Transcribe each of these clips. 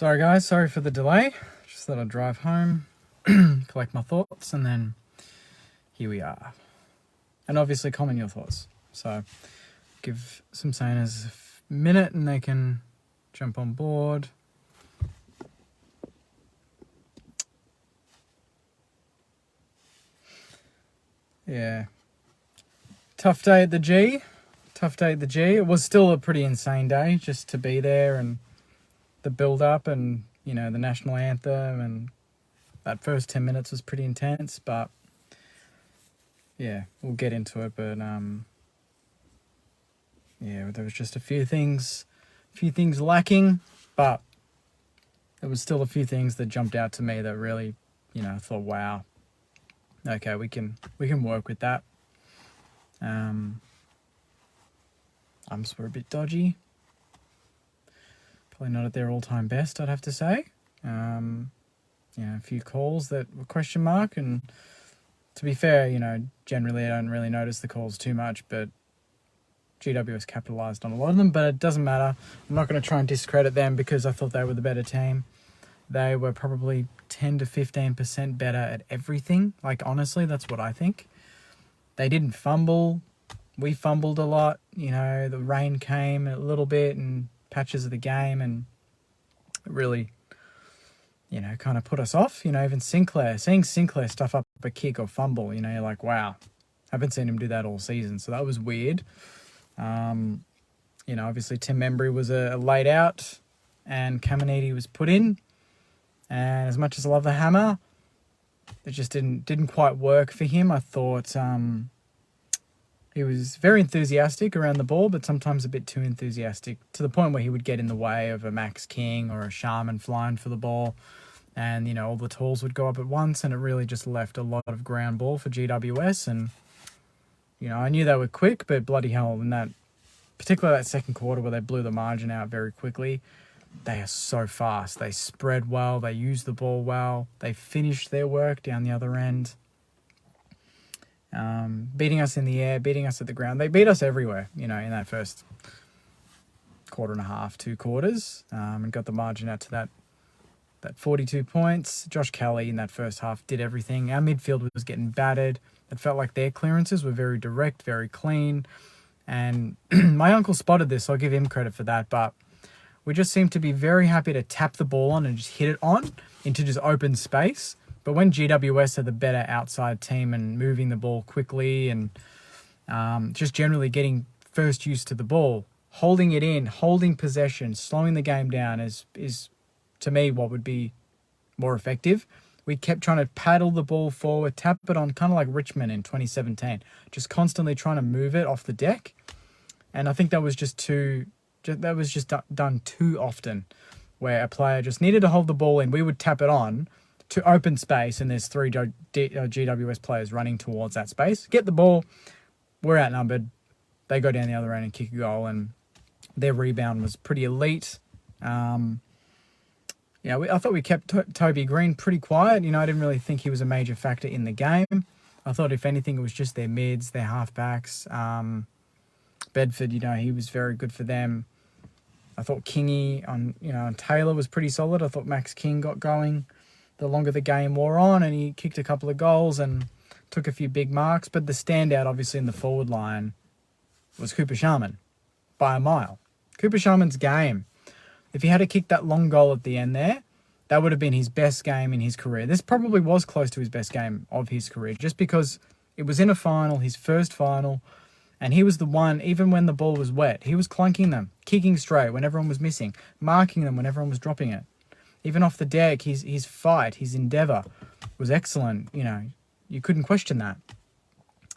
Sorry guys, sorry for the delay. Just thought I'd drive home, collect my thoughts, and then here we are. And obviously comment your thoughts. So give some Saners a minute and they can jump on board. Yeah. Tough day at the G. It was still a pretty insane day just to be there and the build up and, you know, the national anthem, and that first 10 minutes was pretty intense, but yeah, we'll get into it. But yeah, there was just a few things lacking, but there was still a few things that jumped out to me that really, you know, I thought, wow, okay, we can work with that. Umps were a bit dodgy. Probably not at their all-time best, I'd have to say. You know, a few calls that were question mark, and to be fair, you know, generally I don't really notice the calls too much, but GWS capitalised on a lot of them, but it doesn't matter. I'm not going to try and discredit them because I thought they were the better team. They were probably 10 to 15% better at everything. Like, honestly, that's what I think. They didn't fumble. We fumbled a lot. You know, the rain came a little bit in patches of the game, and it really, you know, kind of put us off. You know, even seeing Sinclair stuff up a kick or fumble, you know, you're like, wow, haven't seen him do that all season. So that was weird. You know, obviously Tim Membry was a laid out and Caminiti was put in. And as much as I love the hammer, it just didn't quite work for him. I thought he was very enthusiastic around the ball, but sometimes a bit too enthusiastic, to the point where he would get in the way of a Max King or a Sharman flying for the ball. And, you know, all the tools would go up at once, and it really just left a lot of ground ball for GWS. And, you know, I knew they were quick, but bloody hell, in that, particularly that second quarter where they blew the margin out very quickly, they are so fast. They spread well. They use the ball well. They finished their work down the other end. Beating us in the air, beating us at the ground. They beat us everywhere, you know, in that first quarter and a half, 2 quarters, and got the margin out to that 42 points. Josh Kelly in that first half did everything. Our midfield was getting battered. It felt like their clearances were very direct, very clean. And my uncle spotted this, so I'll give him credit for that. But we just seemed to be very happy to tap the ball on and just hit it on into just open space. But when GWS are the better outside team and moving the ball quickly and just generally getting first use to the ball, holding it in, holding possession, slowing the game down is to me what would be more effective. We kept trying to paddle the ball forward, tap it on, kind of like Richmond in 2017, just constantly trying to move it off the deck. And I think that was just done too often, where a player just needed to hold the ball in. We would tap it on to open space, and there's 3 GWS players running towards that space. Get the ball, we're outnumbered. They go down the other end and kick a goal, and their rebound was pretty elite. Yeah, I thought we kept Toby Green pretty quiet. You know, I didn't really think he was a major factor in the game. I thought, if anything, it was just their mids, their halfbacks. Bedford, you know, he was very good for them. I thought Kingy on Taylor was pretty solid. I thought Max King got going the longer the game wore on, and he kicked a couple of goals and took a few big marks. But the standout, obviously, in the forward line was Cooper Sharman by a mile. Cooper Sharman's game, if he had to kick that long goal at the end there, that would have been his best game in his career. This probably was close to his best game of his career, just because it was in a final, his first final, and he was the one, even when the ball was wet, he was clunking them, kicking straight when everyone was missing, marking them when everyone was dropping it. Even off the deck, his fight, his endeavour was excellent. You know, you couldn't question that.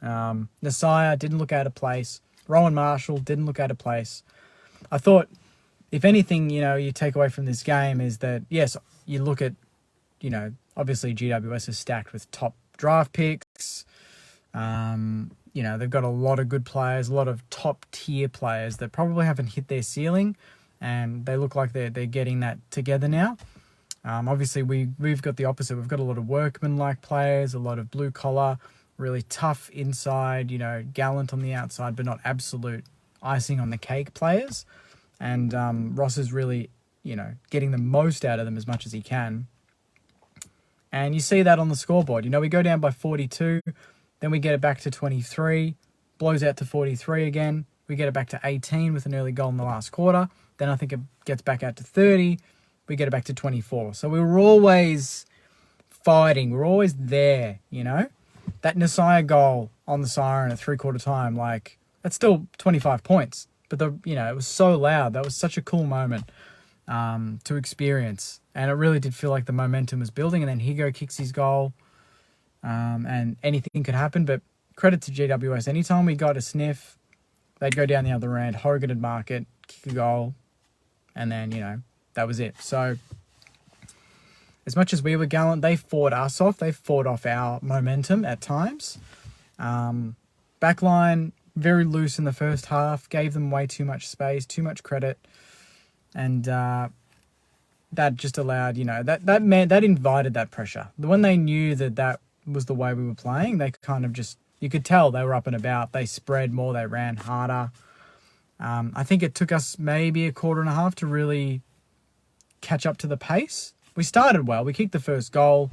Nasiah didn't look out of place. Rowan Marshall didn't look out of place. I thought, if anything, you know, you take away from this game is that, yes, you look at, you know, obviously GWS is stacked with top draft picks. You know, they've got a lot of good players, a lot of top tier players that probably haven't hit their ceiling, and they look like they're getting that together now. Obviously, we've got the opposite. We've got a lot of workman-like players, a lot of blue-collar, really tough inside, you know, gallant on the outside, but not absolute icing on the cake players. And Ross has really getting the most out of them as much as he can. And you see that on the scoreboard. We go down by 42, then we get it back to 23, blows out to 43 again. We get it back to 18 with an early goal in the last quarter. Then I think it gets back out to 30. We get it back to 24. So we were always fighting. We're always there, That Nasiah goal on the siren at 3/4 time, that's still 25 points. But, it was so loud. That was such a cool moment to experience. And it really did feel like the momentum was building. And then Higo kicks his goal. And anything could happen. But credit to GWS. Anytime we got a sniff, they'd go down the other end. Hogan would mark it, kick a goal. And then, that was it. So as much as we were gallant, they fought us off. They fought off our momentum at times. Backline, very loose in the first half. Gave them way too much space, too much credit. And that just allowed, that invited that pressure. When they knew that was the way we were playing, they kind of you could tell they were up and about. They spread more, they ran harder. I think it took us maybe a quarter and a half to really catch up to the pace. We started well. We kicked the first goal.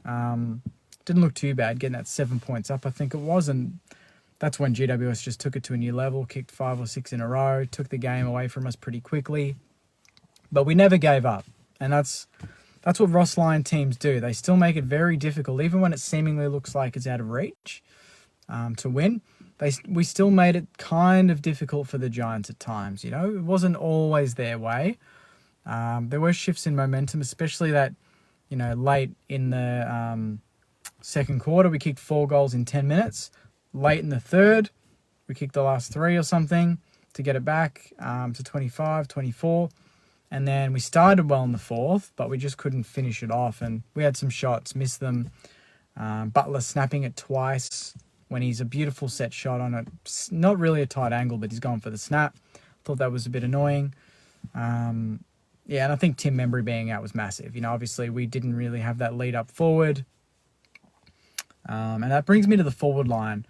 Didn't look too bad, getting that 7 points up, I think it was. And that's when GWS just took it to a new level, kicked 5 or 6 in a row, took the game away from us pretty quickly. But we never gave up. And that's what Ross Lyon teams do. They still make it very difficult, even when it seemingly looks like it's out of reach to win. We still made it kind of difficult for the Giants at times. It wasn't always their way. There were shifts in momentum, especially that, late in the second quarter, we kicked 4 goals in 10 minutes. Late in the third, we kicked the last 3 or something to get it back to 25, 24. And then we started well in the fourth, but we just couldn't finish it off. And we had some shots, missed them. Butler snapping it twice when he's a beautiful set shot on it. Not really a tight angle, but he's gone for the snap. Thought that was a bit annoying. And I think Tim Membry being out was massive. Obviously we didn't really have that lead up forward. And that brings me to the forward line.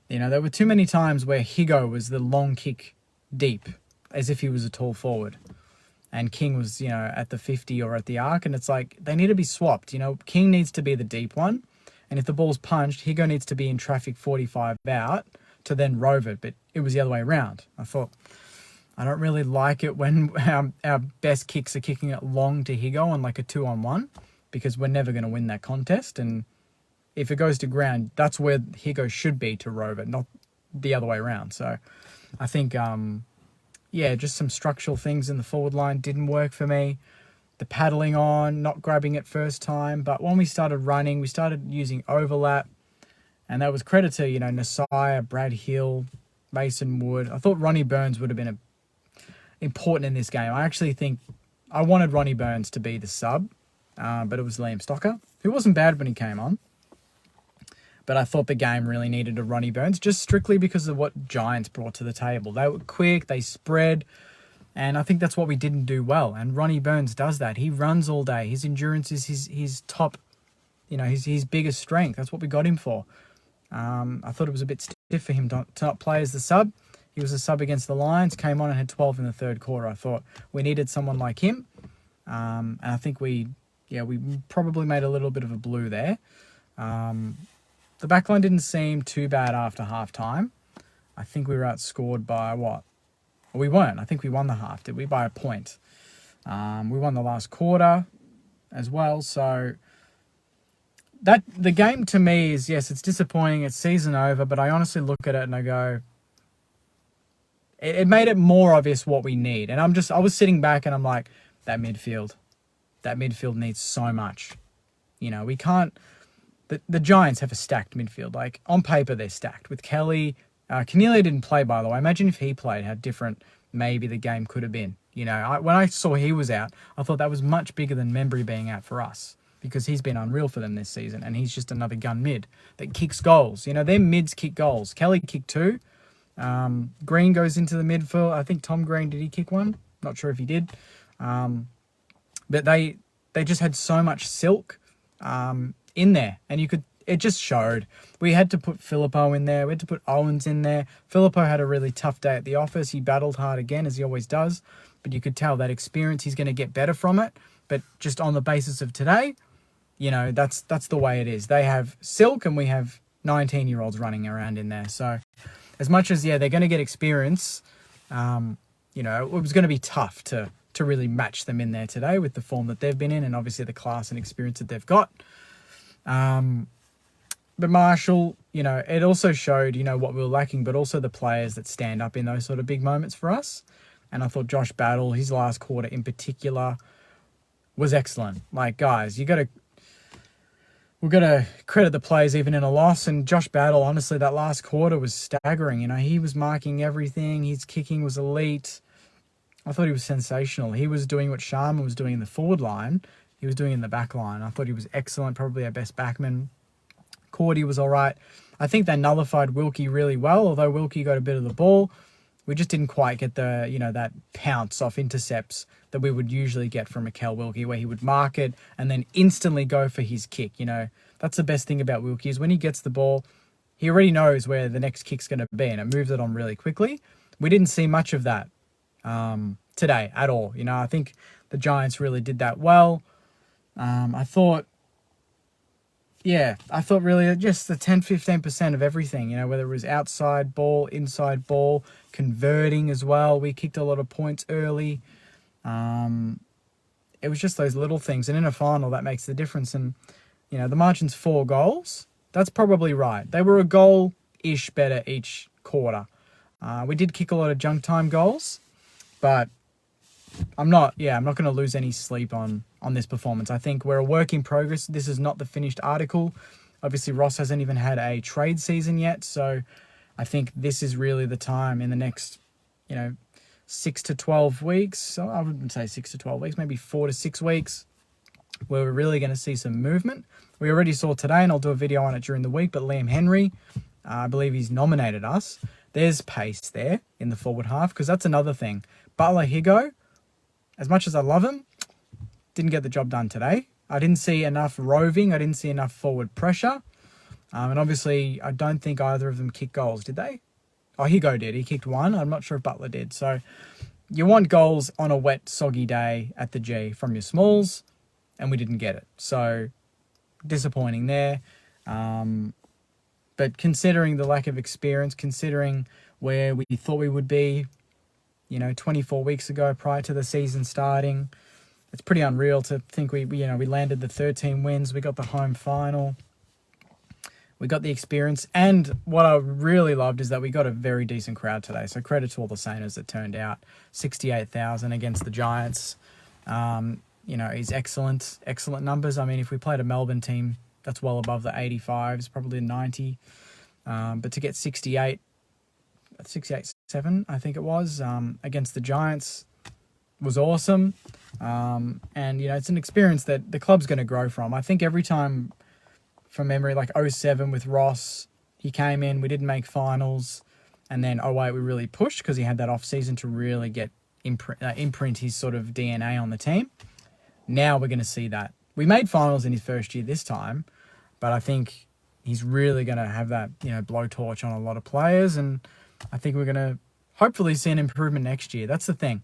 There were too many times where Higo was the long kick deep, as if he was a tall forward. And King was, at the 50 or at the arc. And it's like, they need to be swapped. King needs to be the deep one. And if the ball's punched, Higo needs to be in traffic 45 out to then rove it. But it was the other way around. I thought, I don't really like it when our best kicks are kicking it long to Higo on like a 2-on-1, because we're never going to win that contest. And if it goes to ground, that's where Higo should be to rove it, not the other way around. So I think, just some structural things in the forward line didn't work for me. The paddling on, not grabbing it first time. But when we started running, we started using overlap. And that was credit to, Nasiah, Brad Hill, Mason Wood. I thought Ronnie Burns would have been important in this game. I actually think I wanted Ronnie Burns to be the sub, but it was Liam Stocker, who wasn't bad when he came on. But I thought the game really needed a Ronnie Burns, just strictly because of what Giants brought to the table. They were quick, they spread, and I think that's what we didn't do well. And Ronnie Burns does that. He runs all day. His endurance is his top, his biggest strength. That's what we got him for. I thought it was a bit stiff for him to not play as the sub. He was a sub against the Lions, came on and had 12 in the third quarter. I thought we needed someone like him. And I think we probably made a little bit of a blue there. The backline didn't seem too bad after halftime. I think we were outscored by what? Well, we weren't. I think we won the half, did we? By a point. We won the last quarter as well. So the game to me is, yes, it's disappointing. It's season over, but I honestly look at it and I go, it made it more obvious what we need. And I was sitting back and I'm like, that midfield needs so much. We can't. The Giants have a stacked midfield. Like, on paper, they're stacked. With Kelly, Cornelia didn't play, by the way. Imagine if he played, how different maybe the game could have been. When I saw he was out, I thought that was much bigger than Membry being out for us, because he's been unreal for them this season, and he's just another gun mid that kicks goals. Their mids kick goals. Kelly kicked 2. Green goes into the midfield. I think Tom Green, did he kick 1? Not sure if he did. But they just had so much silk in there, and it just showed. We had to put Filippo in there. We had to put Owens in there. Filippo had a really tough day at the office. He battled hard again, as he always does. But you could tell that experience, he's going to get better from it. But just on the basis of today, that's the way it is. They have Silk and we have 19-year-olds running around in there. So as much as, they're going to get experience, it was going to be tough to really match them in there today with the form that they've been in and obviously the class and experience that they've got. But Marshall, it also showed, what we were lacking, but also the players that stand up in those sort of big moments for us. And I thought Josh Battle, his last quarter in particular, was excellent. Like, guys, we've got to credit the players even in a loss. And Josh Battle, honestly, that last quarter was staggering. He was marking everything. His kicking was elite. I thought he was sensational. He was doing what Sharma was doing in the forward line. He was doing in the back line. I thought he was excellent, probably our best backman. Cordy was all right. I think they nullified Wilkie really well, although Wilkie got a bit of the ball. We just didn't quite get the, that pounce off intercepts that we would usually get from Mikel Wilkie, where he would mark it and then instantly go for his kick. That's the best thing about Wilkie is when he gets the ball, he already knows where the next kick's going to be and it moves it on really quickly. We didn't see much of that today at all. I think the Giants really did that well. I thought really just the 10-15% of everything, whether it was outside ball, inside ball, converting as well. We kicked a lot of points early. It was just those little things. And in a final, that makes the difference. And, the margin's 4 goals. That's probably right. They were a goal-ish better each quarter. We did kick a lot of junk time goals, but I'm not going to lose any sleep on this performance. I think we're a work in progress. This is not the finished article. Obviously, Ross hasn't even had a trade season yet. So I think this is really the time in the next, 6 to 12 weeks. So I wouldn't say 6 to 12 weeks, maybe 4 to 6 weeks, where we're really going to see some movement. We already saw today, and I'll do a video on it during the week, but Liam Henry, I believe he's nominated us. There's pace there in the forward half, because that's another thing. Butler Higo, as much as I love him, didn't get the job done today. I didn't see enough roving. I didn't see enough forward pressure. And obviously, I don't think either of them kicked goals, did they? Oh, Higo did. He kicked one. I'm not sure if Butler did. So you want goals on a wet, soggy day at the G from your smalls, and we didn't get it. So disappointing there. But considering the lack of experience, considering where we thought we would be, 24 weeks ago prior to the season starting, it's pretty unreal to think we landed the 13 wins. We got the home final. We got the experience. And what I really loved is that we got a very decent crowd today. So credit to all the Sainers that turned out. 68,000 against the Giants. Is excellent numbers. I mean, if we played a Melbourne team, that's well above the 85s, probably 90. But to get 68, 68.7, I think it was, against the Giants was awesome. And, it's an experience that the club's going to grow from. I think every time from memory, like 07 with Ross, he came in, we didn't make finals. And then 08, we really pushed because he had that off season to really get imprint his sort of DNA on the team. Now we're going to see that. We made finals in his first year this time, but I think he's really going to have that, blowtorch on a lot of players. And I think we're going to hopefully see an improvement next year. That's the thing.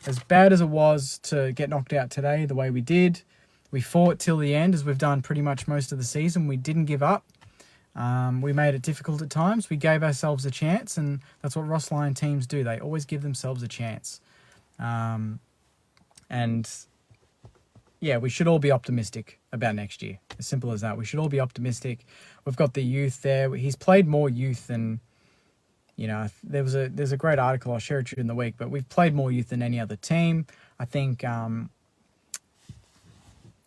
As bad as it was to get knocked out today, the way we did, we fought till the end, as we've done pretty much most of the season. We didn't give up. We made it difficult at times. We gave ourselves a chance, and that's what Ross Lyon teams do. They always give themselves a chance. We should all be optimistic about next year. As simple as that. We should all be optimistic. We've got the youth there. He's played more youth than, there's a great article, I'll share it during the week, but we've played more youth than any other team. I think,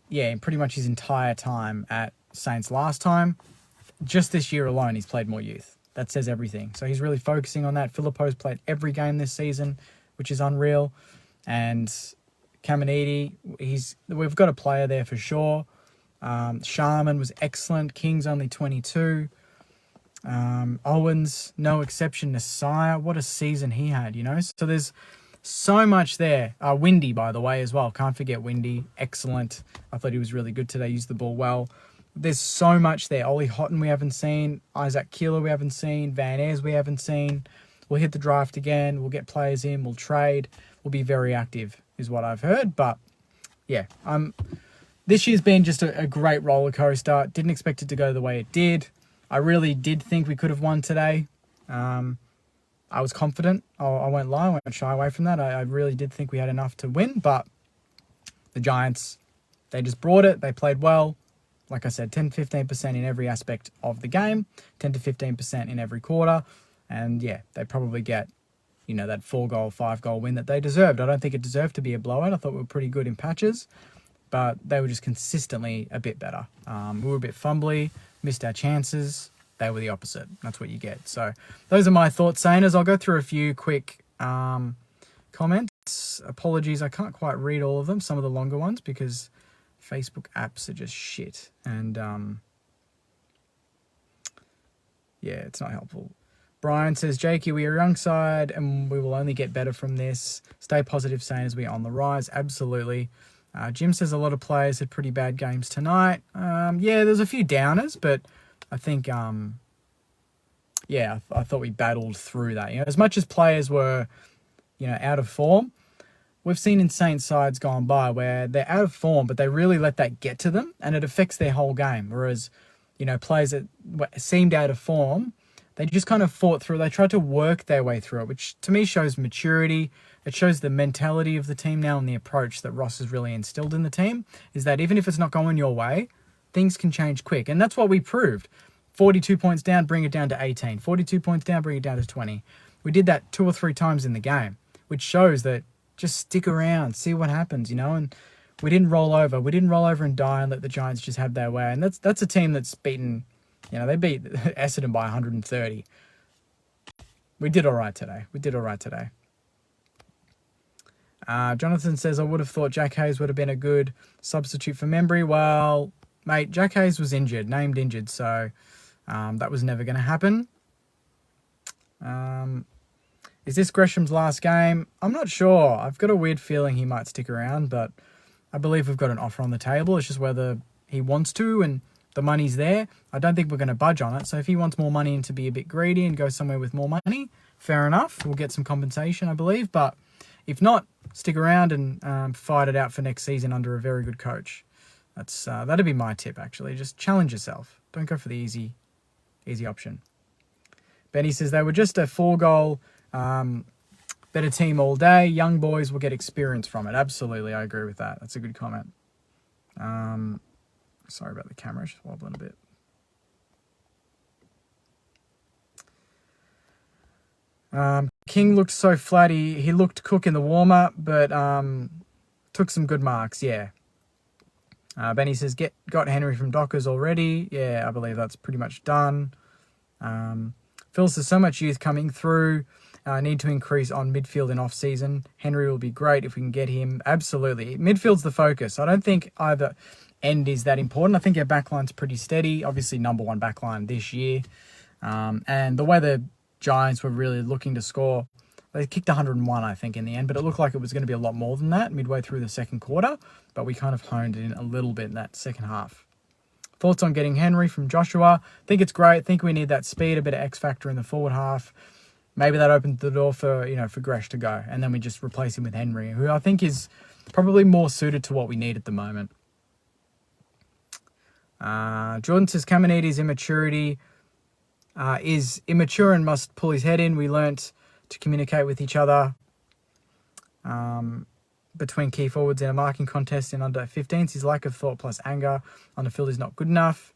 in pretty much his entire time at Saints last time, just this year alone, he's played more youth. That says everything. So he's really focusing on that. Filippo's played every game this season, which is unreal. And Caminiti, we've got a player there for sure. Sharman was excellent. King's only 22. Owens, no exception. Nasiah, what a season he had, So there's so much there. Windy, by the way, as well. Can't forget Windy. Excellent. I thought he was really good today. Used the ball well. There's so much there. Ollie Houghton we haven't seen. Isaac Kilda we haven't seen. Van Ayres we haven't seen. We'll hit the draft again. We'll get players in. We'll trade. We'll be very active is what I've heard. But, yeah, this year's been just a great roller coaster. Didn't expect it to go the way it did. I really did think we could have won today. I was confident. I won't lie. I won't shy away from that. I really did think we had enough to win. But the Giants, they just brought it. They played well. Like I said, 10-15% in every aspect of the game, 10-15% in every quarter. And, yeah, they probably get, that 4-goal, 5-goal win that they deserved. I don't think it deserved to be a blowout. I thought we were pretty good in patches, but they were just consistently a bit better. We were a bit fumbly, missed our chances. They were the opposite. That's what you get. So those are my thoughts, Saners. I'll go through a few quick comments. Apologies, I can't quite read all of them, some of the longer ones, because Facebook apps are just shit. And, yeah, it's not helpful. Brian says, Jakey, we are a young side and we will only get better from this. Stay positive, saying as we are on the rise. Absolutely. Jim says a lot of players had pretty bad games tonight. Yeah, there's a few downers, but I think, yeah, I thought we battled through that. As much as players were, out of form, we've seen insane sides gone by where they're out of form, but they really let that get to them and it affects their whole game. Whereas, players that seemed out of form, they just kind of fought through. They tried to work their way through it, which to me shows maturity. It shows the mentality of the team now and the approach that Ross has really instilled in the team is that even if it's not going your way, things can change quick. And that's what we proved. 42 points down, bring it down to 18. 42 points down, bring it down to 20. We did that 2 or 3 times in the game, which shows that just stick around, see what happens, and we didn't roll over. We didn't roll over and die and let the Giants just have their way. And that's a team that's beaten, they beat Essendon by 130. We did all right today. Jonathan says, I would have thought Jack Hayes would have been a good substitute for Membry. Well, mate, Jack Hayes was named injured, so that was never going to happen. Is this Gresham's last game? I'm not sure. I've got a weird feeling he might stick around, but I believe we've got an offer on the table. It's just whether he wants to and the money's there. I don't think we're going to budge on it. So if he wants more money and to be a bit greedy and go somewhere with more money, fair enough. We'll get some compensation, I believe. But if not, stick around and fight it out for next season under a very good coach. That'd be my tip, actually. Just challenge yourself. Don't go for the easy option. Benny says they were just a 4-goal better team all day. Young boys will get experience from it. Absolutely, I agree with that. That's a good comment. Sorry about the camera, it's just wobbling a bit. King looked so flat. He looked cook in the warm-up, but took some good marks, yeah. Benny says, got Henry from Dockers already. Yeah, I believe that's pretty much done. Phil says, so much youth coming through. Need to increase on midfield in off-season. Henry will be great if we can get him. Absolutely. Midfield's the focus. I don't think either end is that important. I think our backline's pretty steady. Obviously, number 1 backline this year. And the way the Giants were really looking to score, they kicked 101, I think, in the end. But it looked like it was going to be a lot more than that midway through the second quarter. But we kind of honed it in a little bit in that second half. Thoughts on getting Henry from Joshua? Think it's great. Think we need that speed, a bit of X factor in the forward half. Maybe that opens the door for Gresh to go. And then we just replace him with Henry, who I think is probably more suited to what we need at the moment. Jordan says, Caminiti's immaturity is immature and must pull his head in. We learnt to communicate with each other between key forwards in a marking contest in under 15s. His lack of thought plus anger on the field is not good enough.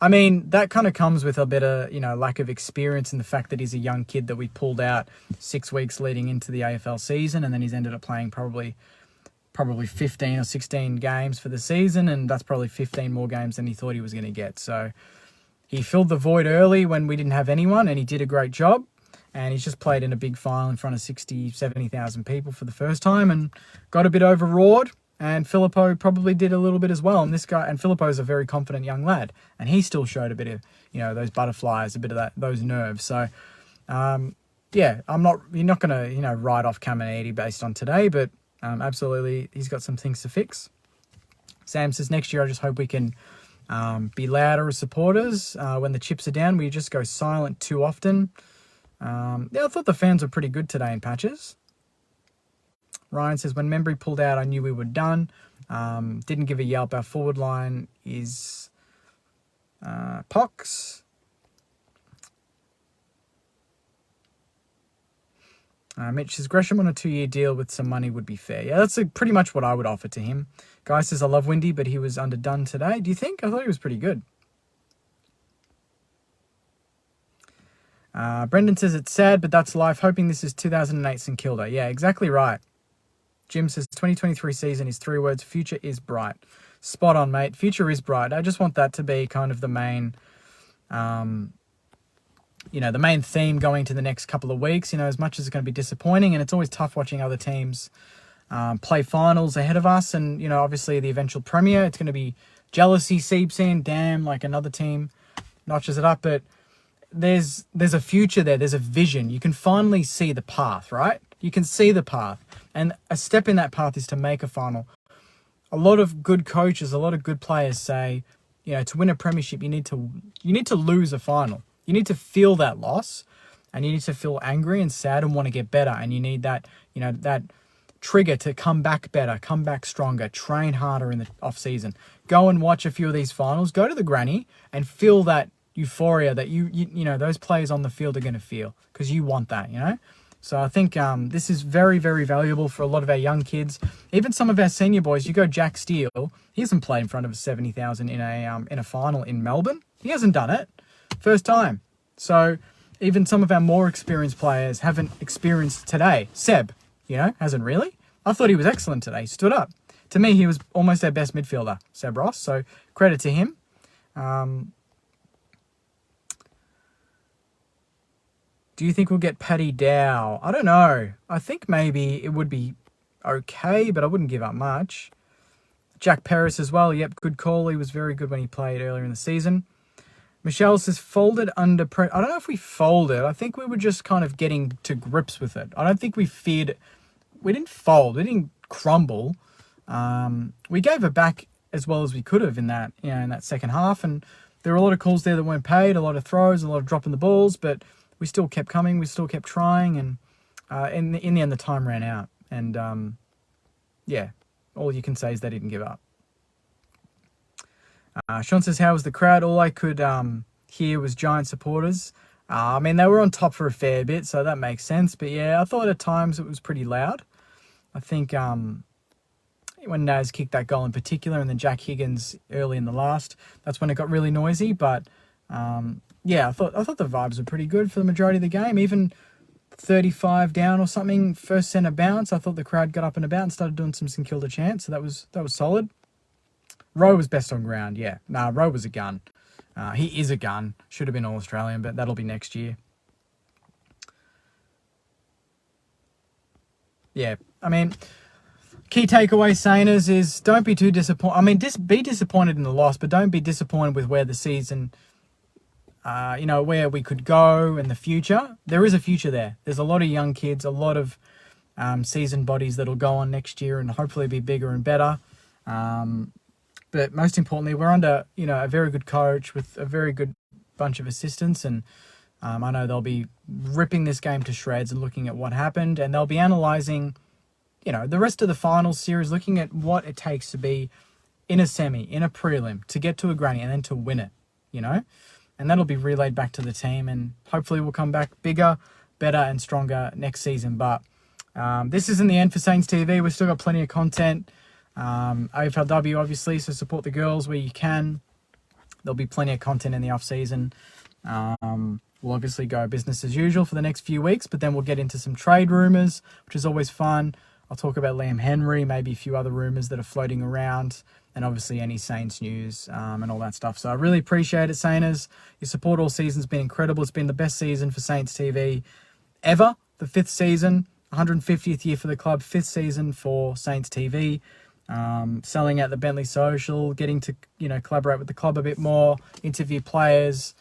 I mean, that kind of comes with a bit of, lack of experience and the fact that he's a young kid that we pulled out 6 weeks leading into the AFL season, and then he's ended up playing probably 15 or 16 games for the season, and that's probably 15 more games than he thought he was going to get. So he filled the void early when we didn't have anyone, and he did a great job. And he's just played in a big final in front of 60, 70,000 people for the first time and got a bit overawed. And Filippo probably did a little bit as well. And Filippo's a very confident young lad, and he still showed a bit of, those butterflies, a bit of those nerves. So, you're not going to, write off Caminiti based on today, but absolutely, he's got some things to fix. Sam says, next year, I just hope we can Be louder as supporters. When the chips are down, we just go silent too often. Yeah, I thought the fans were pretty good today in patches. Ryan says, when Membry pulled out, I knew we were done. Didn't give a yelp. Our forward line is Pox. Mitch says, Gresham on a 2-year deal with some money would be fair. Yeah, that's pretty much what I would offer to him. Guy says, I love Windy, but he was underdone today. Do you think? I thought he was pretty good. Brendan says, it's sad, but that's life. Hoping this is 2008 St Kilda. Yeah, exactly right. Jim says, 2023 season is 3 words. Future is bright. Spot on, mate. Future is bright. I just want that to be kind of the main... the main theme going to the next couple of weeks, as much as it's going to be disappointing, and it's always tough watching other teams play finals ahead of us, and, obviously the eventual premier, it's going to be jealousy seeps in, damn, like another team notches it up, but there's a future there, there's a vision. You can finally see the path, right? You can see the path, and a step in that path is to make a final. A lot of good coaches, a lot of good players say, to win a premiership, you need to lose a final. You need to feel that loss, and you need to feel angry and sad and want to get better. And you need that, that trigger to come back better, come back stronger, train harder in the off season. Go and watch a few of these finals. Go to the granny and feel that euphoria that you those players on the field are going to feel, because you want that. So I think this is very, very valuable for a lot of our young kids, even some of our senior boys. You go Jack Steele, he hasn't played in front of 70,000 in a final in Melbourne. He hasn't done it. First time. So even some of our more experienced players haven't experienced today. Seb, hasn't really. I thought he was excellent today. He stood up. To me, he was almost our best midfielder, Seb Ross. So credit to him. Do you think we'll get Paddy Dow? I don't know. I think maybe it would be okay, but I wouldn't give up much. Jack Paris as well. Yep, good call. He was very good when he played earlier in the season. Michelle says, folded under pressure. I don't know if we folded. I think we were just kind of getting to grips with it. I don't think we feared. We didn't fold. We didn't crumble. We gave it back as well as we could have in that, in that second half. And there were a lot of calls there that weren't paid, a lot of throws, a lot of dropping the balls, but we still kept coming. We still kept trying. And in the end, the time ran out. And, yeah, all you can say is they didn't give up. Sean says, how was the crowd? All I could hear was Giant supporters. They were on top for a fair bit, so that makes sense. But yeah, I thought at times it was pretty loud. I think when Naz kicked that goal in particular, and then Jack Higgins early in the last, that's when it got really noisy. But yeah, I thought the vibes were pretty good for the majority of the game. Even 35 down or something, first centre bounce, I thought the crowd got up and about and started doing some St Kilda chants, so that was solid. Rowe was best on ground, yeah. Nah, Rowe was a gun. He is a gun. Should have been All-Australian, but that'll be next year. Yeah, key takeaway, Sainers, is don't be too disappointed. Be disappointed in the loss, but don't be disappointed with where the season, where we could go in the future. There is a future there. There's a lot of young kids, a lot of seasoned bodies that'll go on next year and hopefully be bigger and better. But most importantly, we're under, a very good coach with a very good bunch of assistants. And I know they'll be ripping this game to shreds and looking at what happened. And they'll be analysing, the rest of the finals series, looking at what it takes to be in a semi, in a prelim, to get to a granny and then to win it, And that'll be relayed back to the team. And hopefully we'll come back bigger, better and stronger next season. But this isn't the end for Saints TV. We've still got plenty of content. AFLW, obviously, so support the girls where you can. There'll be plenty of content in the off-season. We'll obviously go business as usual for the next few weeks, but then we'll get into some trade rumours, which is always fun. I'll talk about Liam Henry, maybe a few other rumours that are floating around, and obviously any Saints news and all that stuff. So I really appreciate it, Sainers. Your support all season's been incredible. It's been the best season for Saints TV ever. The 5th season, 150th year for the club, 5th season for Saints TV. Selling out the Bentley Social, getting to collaborate with the club a bit more, interview players,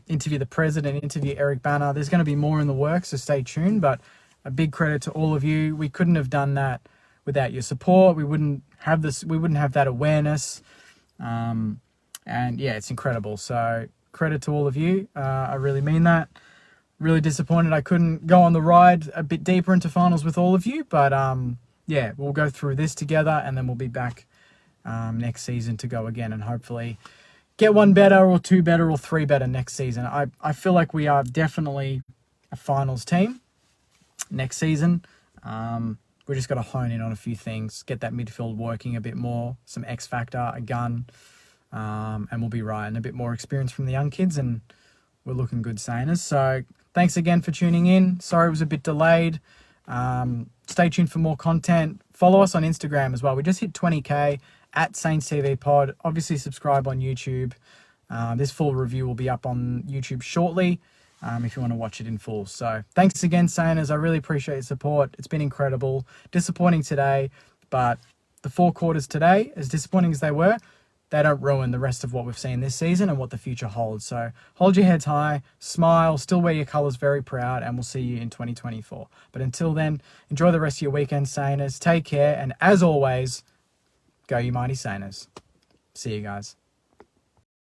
interview the president, interview Eric Banner. There's going to be more in the works, so stay tuned. But a big credit to all of you. We couldn't have done that without your support. We wouldn't have this. We wouldn't have that awareness. And yeah, it's incredible. So credit to all of you. I really mean that. Really disappointed I couldn't go on the ride a bit deeper into finals with all of you. But yeah, we'll go through this together, and then we'll be back next season to go again, and hopefully get one better or two better or three better next season. I feel like we are definitely a finals team next season. We just got to hone in on a few things, get that midfield working a bit more, some X factor, a gun, and we'll be right. And a bit more experience from the young kids, and we're looking good, Saners. So thanks again for tuning in. Sorry it was a bit delayed. Stay tuned for more content. Follow us on Instagram as well. We just hit 20K at Saints TV Pod. Obviously subscribe on YouTube. This full review will be up on YouTube shortly if you want to watch it in full. So thanks again, Saners. I really appreciate your support. It's been incredible. Disappointing today, but the 4 quarters today, as disappointing as they were, they don't ruin the rest of what we've seen this season and what the future holds. So hold your heads high, smile, still wear your colours very proud, and we'll see you in 2024. But until then, enjoy the rest of your weekend, Saners. Take care, and as always, go you mighty Saners. See you guys.